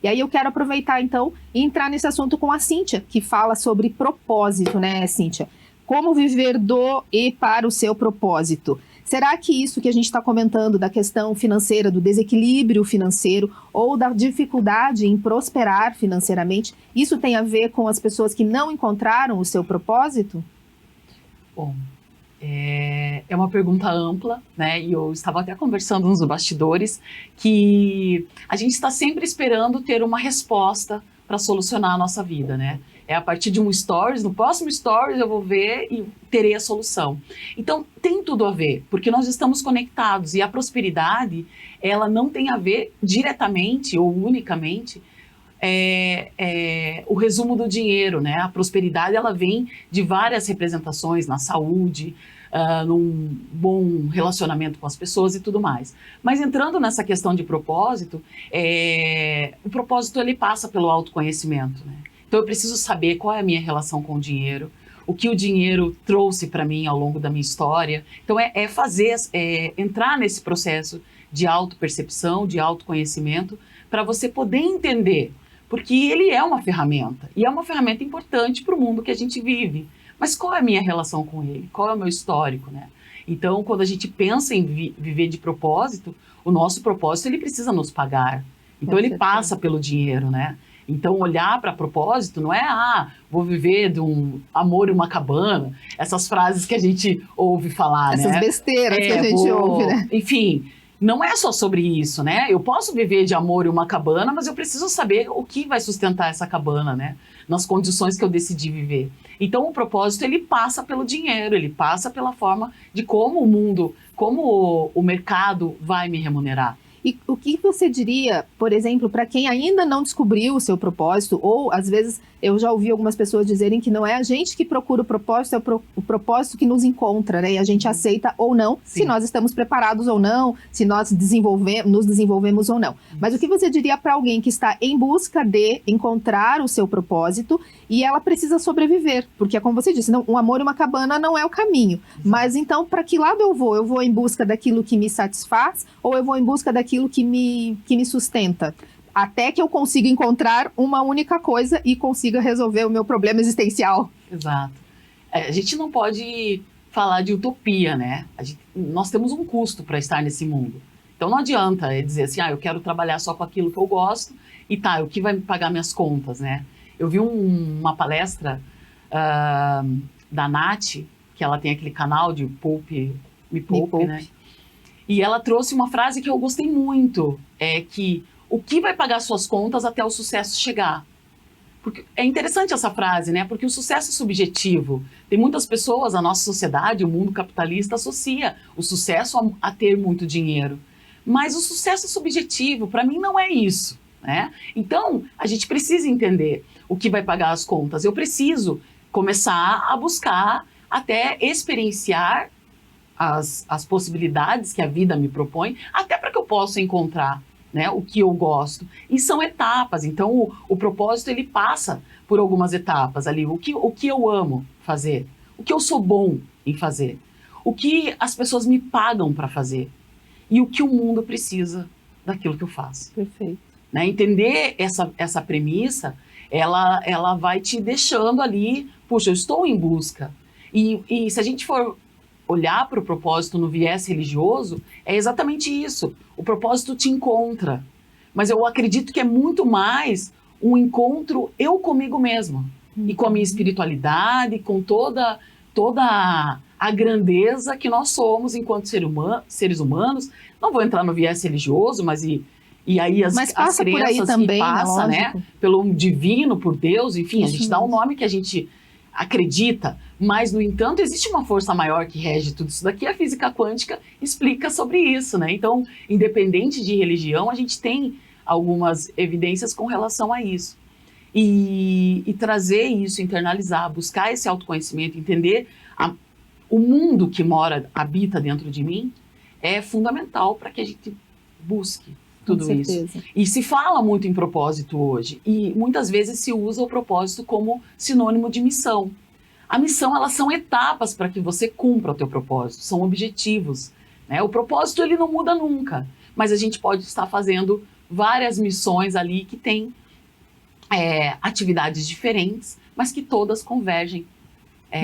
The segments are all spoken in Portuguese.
E aí eu quero aproveitar, então, e entrar nesse assunto com a Cíntia, que fala sobre propósito, né, Cíntia? Como viver do e para o seu propósito. Será que isso que a gente está comentando da questão financeira, do desequilíbrio financeiro ou da dificuldade em prosperar financeiramente, isso tem a ver com as pessoas que não encontraram o seu propósito? Bom, é uma pergunta ampla, né? E eu estava até conversando nos bastidores que a gente está sempre esperando ter uma resposta para solucionar a nossa vida, né? É a partir de um stories, no próximo stories eu vou ver e terei a solução. Então, tem tudo a ver, porque nós estamos conectados e a prosperidade, ela não tem a ver diretamente ou unicamente o resumo do dinheiro, né? A prosperidade, ela vem de várias representações na saúde, num bom relacionamento com as pessoas e tudo mais. Mas entrando nessa questão de propósito, o propósito ele passa pelo autoconhecimento, né? Então eu preciso saber qual é a minha relação com o dinheiro, o que o dinheiro trouxe para mim ao longo da minha história. Então entrar nesse processo de autopercepção, de autoconhecimento, para você poder entender, porque ele é uma ferramenta, e é uma ferramenta importante para o mundo que a gente vive. Mas qual é a minha relação com ele? Qual é o meu histórico, né? Então, quando a gente pensa em viver de propósito, o nosso propósito ele precisa nos pagar. Então, ele passa pelo dinheiro, né? Então, olhar para propósito não é, vou viver de um amor e uma cabana, essas frases que a gente ouve falar, essas né? Besteiras que a gente ouve, né? Enfim, não é só sobre isso, né? Eu posso viver de amor e uma cabana, mas eu preciso saber o que vai sustentar essa cabana, né? Nas condições que eu decidi viver. Então, o propósito, ele passa pelo dinheiro, ele passa pela forma de como o mundo, como o mercado vai me remunerar. E o que você diria, por exemplo, para quem ainda não descobriu o seu propósito, ou às vezes eu já ouvi algumas pessoas dizerem que não é a gente que procura o propósito, é o propósito que nos encontra, né? E a gente aceita ou não, se nós estamos preparados ou não, se nós nos desenvolvemos ou não. Mas o que você diria para alguém que está em busca de encontrar o seu propósito e ela precisa sobreviver? Porque é como você disse, um amor e uma cabana não é o caminho. Mas então, para que lado eu vou? Eu vou em busca daquilo que me satisfaz ou eu vou em busca daquilo que me sustenta? Até que eu consiga encontrar uma única coisa e consiga resolver o meu problema existencial. Exato. A gente não pode falar de utopia, né? Nós temos um custo para estar nesse mundo. Então não adianta dizer assim, eu quero trabalhar só com aquilo que eu gosto e o que vai me pagar minhas contas, né? Eu vi uma palestra da Nath, que ela tem aquele canal de Me Poupe, né? E ela trouxe uma frase que eu gostei muito, que o que vai pagar suas contas até o sucesso chegar? Porque é interessante essa frase, né? Porque o sucesso é subjetivo. Tem muitas pessoas, a nossa sociedade, o mundo capitalista, associa o sucesso a ter muito dinheiro. Mas o sucesso é subjetivo, para mim não é isso, né? Então, a gente precisa entender o que vai pagar as contas. Eu preciso começar a buscar até experienciar as possibilidades que a vida me propõe, até para que eu possa encontrar, né, o que eu gosto. E são etapas, então o propósito ele passa por algumas etapas ali, o que eu amo fazer, o que eu sou bom em fazer, o que as pessoas me pagam para fazer e o que o mundo precisa daquilo que eu faço. Perfeito. Né? Entender essa premissa, ela vai te deixando ali, puxa, eu estou em busca. E se a gente for olhar para o propósito no viés religioso, é exatamente isso. O propósito te encontra. Mas eu acredito que é muito mais um encontro eu comigo mesma. E com a minha espiritualidade, com toda a grandeza que nós somos enquanto seres humanos. Não vou entrar no viés religioso, mas aí as crenças por aí também, que passa, né? Pelo divino, por Deus, enfim, a gente dá o nome que a gente acredita, mas, no entanto, existe uma força maior que rege tudo isso daqui. A física quântica explica sobre isso, né? Então, independente de religião, a gente tem algumas evidências com relação a isso. E trazer isso, internalizar, buscar esse autoconhecimento, entender o mundo que habita dentro de mim, é fundamental para que a gente busque tudo isso. E se fala muito em propósito hoje, e muitas vezes se usa o propósito como sinônimo de missão. A missão, elas são etapas para que você cumpra o teu propósito, são objetivos, né? O propósito, ele não muda nunca, mas a gente pode estar fazendo várias missões ali que têm atividades diferentes, mas que todas convergem.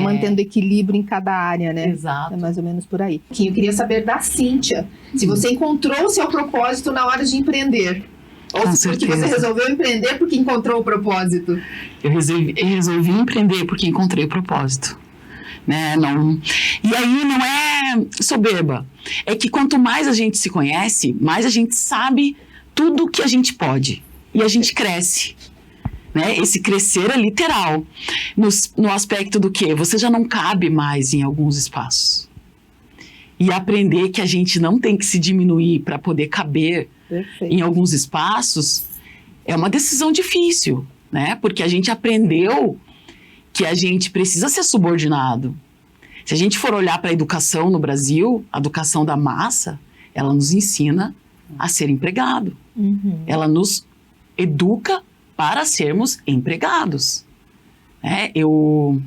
Mantendo equilíbrio em cada área, né? Exato. É mais ou menos por aí. Eu queria saber da Cíntia, se você encontrou o seu propósito na hora de empreender. Ou se porque você resolveu empreender porque encontrou o propósito. Eu resolvi empreender porque encontrei o propósito. Né? Não, e aí não é soberba. É que quanto mais a gente se conhece, mais a gente sabe tudo que a gente pode. E a gente cresce. Né? Esse crescer é literal. No aspecto do quê? Você já não cabe mais em alguns espaços. E aprender que a gente não tem que se diminuir para poder caber em alguns espaços é uma decisão difícil, né? Porque a gente aprendeu que a gente precisa ser subordinado. Se a gente for olhar para a educação no Brasil, a educação da massa, ela nos ensina a ser empregado. Uhum. Ela nos educa para sermos empregados. Eu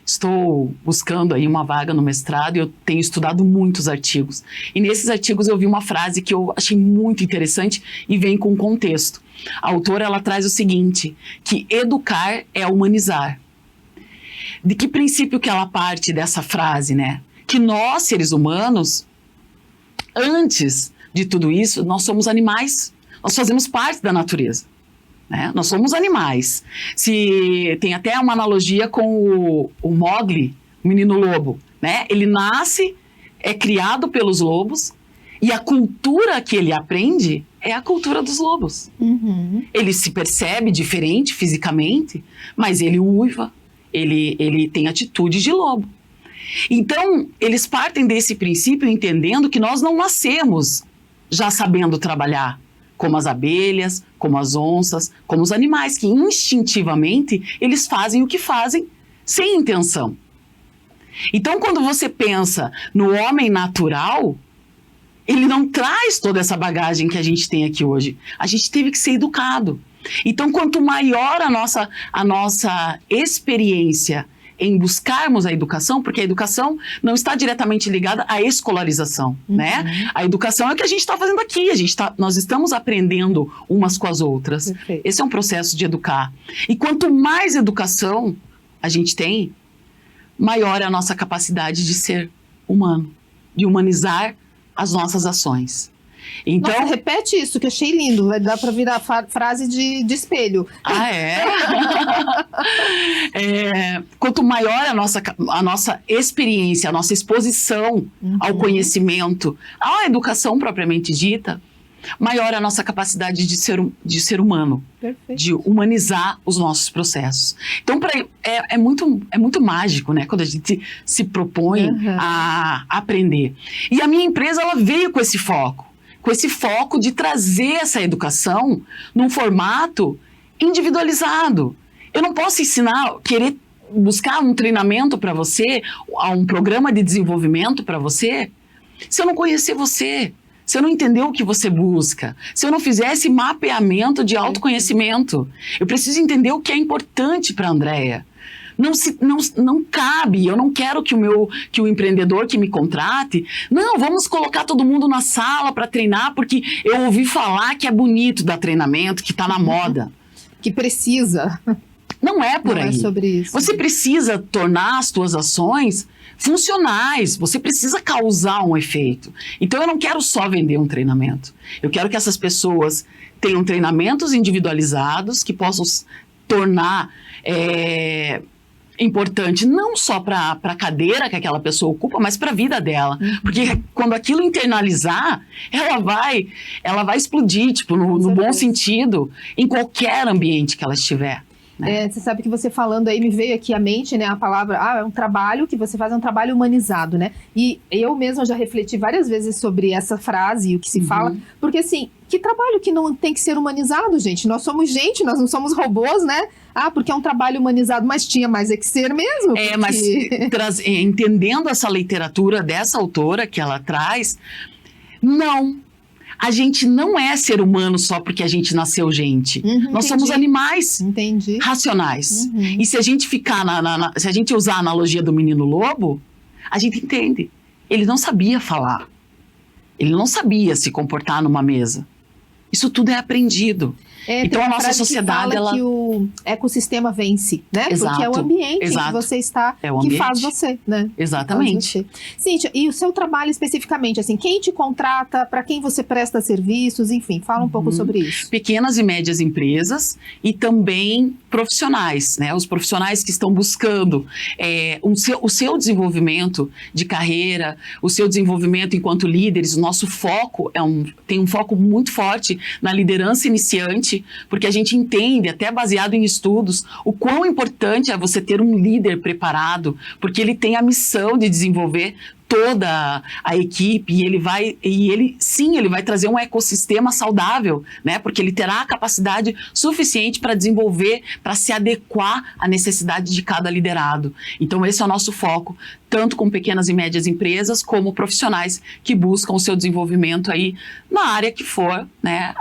estou buscando aí uma vaga no mestrado e eu tenho estudado muitos artigos. E nesses artigos eu vi uma frase que eu achei muito interessante e vem com contexto. A autora, ela traz o seguinte, que educar é humanizar. De que princípio que ela parte dessa frase, né? Que nós, seres humanos, antes de tudo isso, nós somos animais. Nós fazemos parte da natureza. Né? Nós somos animais. Tem até uma analogia com o Mowgli, o menino lobo. Né? Ele nasce, é criado pelos lobos, e a cultura que ele aprende é a cultura dos lobos. Uhum. Ele se percebe diferente fisicamente, mas ele uiva, ele tem atitude de lobo. Então, eles partem desse princípio entendendo que nós não nascemos já sabendo trabalhar, como as abelhas, como as onças, como os animais, que instintivamente eles fazem o que fazem sem intenção. Então, quando você pensa no homem natural, ele não traz toda essa bagagem que a gente tem aqui hoje. A gente teve que ser educado. Então, quanto maior a nossa experiência em buscarmos a educação, porque a educação não está diretamente ligada à escolarização, né? A educação é o que a gente está fazendo aqui, nós estamos aprendendo umas com as outras. Perfeito. Esse é um processo de educar. E quanto mais educação a gente tem, maior é a nossa capacidade de ser humano, de humanizar as nossas ações. Então, nossa, repete isso, que eu achei lindo. Vai dar para virar frase de espelho. Ah, é? Quanto maior a nossa experiência, a nossa exposição ao conhecimento, à educação propriamente dita, maior a nossa capacidade de ser humano. Perfeito. De humanizar os nossos processos. Então, é muito mágico, né? Quando a gente se propõe a aprender. E a minha empresa, ela veio com esse foco de trazer essa educação num formato individualizado. Eu não posso querer buscar um treinamento para você, um programa de desenvolvimento para você, se eu não conhecer você, se eu não entender o que você busca, se eu não fizer esse mapeamento de autoconhecimento. Eu preciso entender o que é importante para a Andréia. Não cabe, eu não quero que o empreendedor que me contrate, não, vamos colocar todo mundo na sala para treinar, porque eu ouvi falar que é bonito dar treinamento, que está na moda. Que precisa. Não é por aí. Não é sobre isso. Você precisa tornar as suas ações funcionais, você precisa causar um efeito. Então eu não quero só vender um treinamento, eu quero que essas pessoas tenham treinamentos individualizados que possam tornar importante não só para a cadeira que aquela pessoa ocupa, mas para a vida dela. Porque quando aquilo internalizar, ela vai explodir, tipo, no bom sentido, em qualquer ambiente que ela estiver. Né? Você sabe que você falando aí me veio aqui à mente, né, a palavra, é um trabalho que você faz, é um trabalho humanizado, né? E eu mesma já refleti várias vezes sobre essa frase e o que se fala, porque assim, que trabalho que não tem que ser humanizado, gente? Nós somos gente, nós não somos robôs, né? Porque é um trabalho humanizado, mas tinha mais que ser mesmo. Porque... Mas entendendo essa literatura dessa autora que ela traz, não. A gente não é ser humano só porque a gente nasceu gente. Nós somos animais racionais. E se a gente ficar se a gente usar a analogia do menino lobo, a gente entende. Ele não sabia falar. Ele não sabia se comportar numa mesa. Isso tudo é aprendido. Então Então, a nossa frase sociedade, que fala ela... que o ecossistema vence, né? Exato, Porque é o ambiente exato. que você está, É o que ambiente. faz você, né? Exatamente. Cíntia, e o seu trabalho especificamente, assim, quem te contrata, para quem você presta serviços, enfim, fala um pouco sobre isso. Pequenas e médias empresas e também profissionais, né? Os profissionais que estão buscando o seu desenvolvimento de carreira, o seu desenvolvimento enquanto líderes. O nosso foco tem um foco muito forte na liderança iniciante, porque a gente entende, até baseado em estudos, o quão importante é você ter um líder preparado, porque ele tem a missão de desenvolver toda a equipe e ele vai trazer um ecossistema saudável, né? Porque ele terá a capacidade suficiente para desenvolver, para se adequar à necessidade de cada liderado. Então esse é o nosso foco, tanto com pequenas e médias empresas, como profissionais que buscam o seu desenvolvimento aí na área que for, né?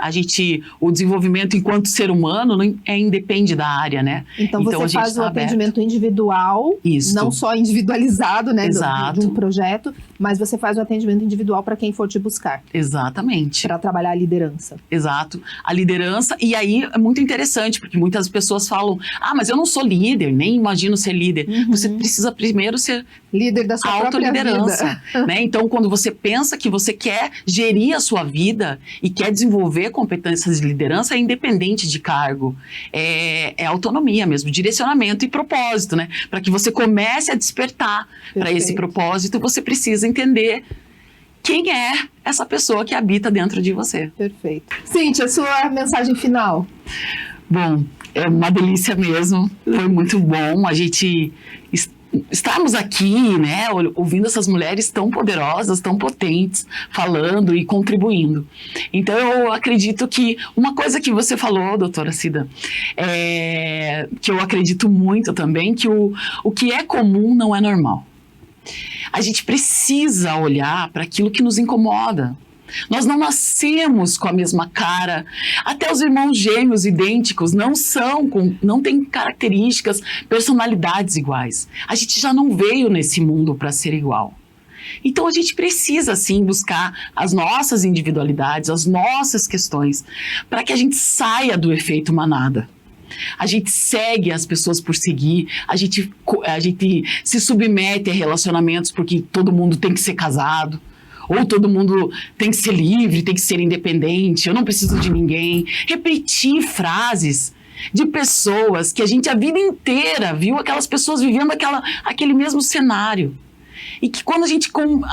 O desenvolvimento enquanto ser humano independe da área, né? Então você faz o atendimento individual, Isso. não só individualizado, né? Exato. De um projeto, mas você faz o atendimento individual para quem for te buscar. Exatamente. Para trabalhar a liderança. Exato. A liderança, e aí é muito interessante, porque muitas pessoas falam, mas eu não sou líder, nem imagino ser líder. Você precisa primeiro ser líder da sua própria autoliderança, né? Então, quando você pensa que você quer gerir a sua vida e quer desenvolver competências de liderança, é independente de cargo. É autonomia mesmo, direcionamento e propósito, né? Para que você comece a despertar para esse propósito, você precisa entender quem é essa pessoa que habita dentro de você. Perfeito. Cíntia, sua mensagem final. Bom, é uma delícia mesmo, foi muito bom a gente estarmos aqui, né, ouvindo essas mulheres tão poderosas, tão potentes, falando e contribuindo. Então, eu acredito que uma coisa que você falou, doutora Cida, que eu acredito muito também, que o que é comum não é normal. A gente precisa olhar para aquilo que nos incomoda. Nós não nascemos com a mesma cara. Até os irmãos gêmeos idênticos não têm características, personalidades iguais. A gente já não veio nesse mundo para ser igual. Então a gente precisa sim buscar as nossas individualidades, as nossas questões, para que a gente saia do efeito manada. A gente segue as pessoas por seguir, a gente se submete a relacionamentos porque todo mundo tem que ser casado. Ou todo mundo tem que ser livre, tem que ser independente, eu não preciso de ninguém. Repetir frases de pessoas que a gente a vida inteira viu aquelas pessoas vivendo aquele mesmo cenário. E que quando a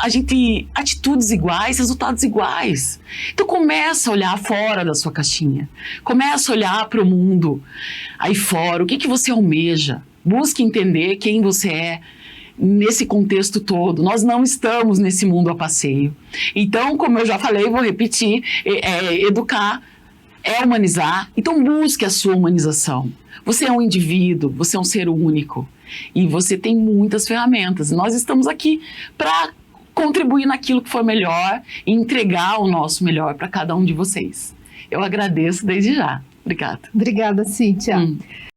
gente atitudes iguais, resultados iguais. Então começa a olhar fora da sua caixinha. Começa a olhar para o mundo aí fora. O que você almeja? Busque entender quem você é. Nesse contexto todo, nós não estamos nesse mundo a passeio. Então, como eu já falei, vou repetir, educar é humanizar. Então, busque a sua humanização. Você é um indivíduo, você é um ser único e você tem muitas ferramentas. Nós estamos aqui para contribuir naquilo que for melhor e entregar o nosso melhor para cada um de vocês. Eu agradeço desde já. Obrigada. Obrigada, Cíntia.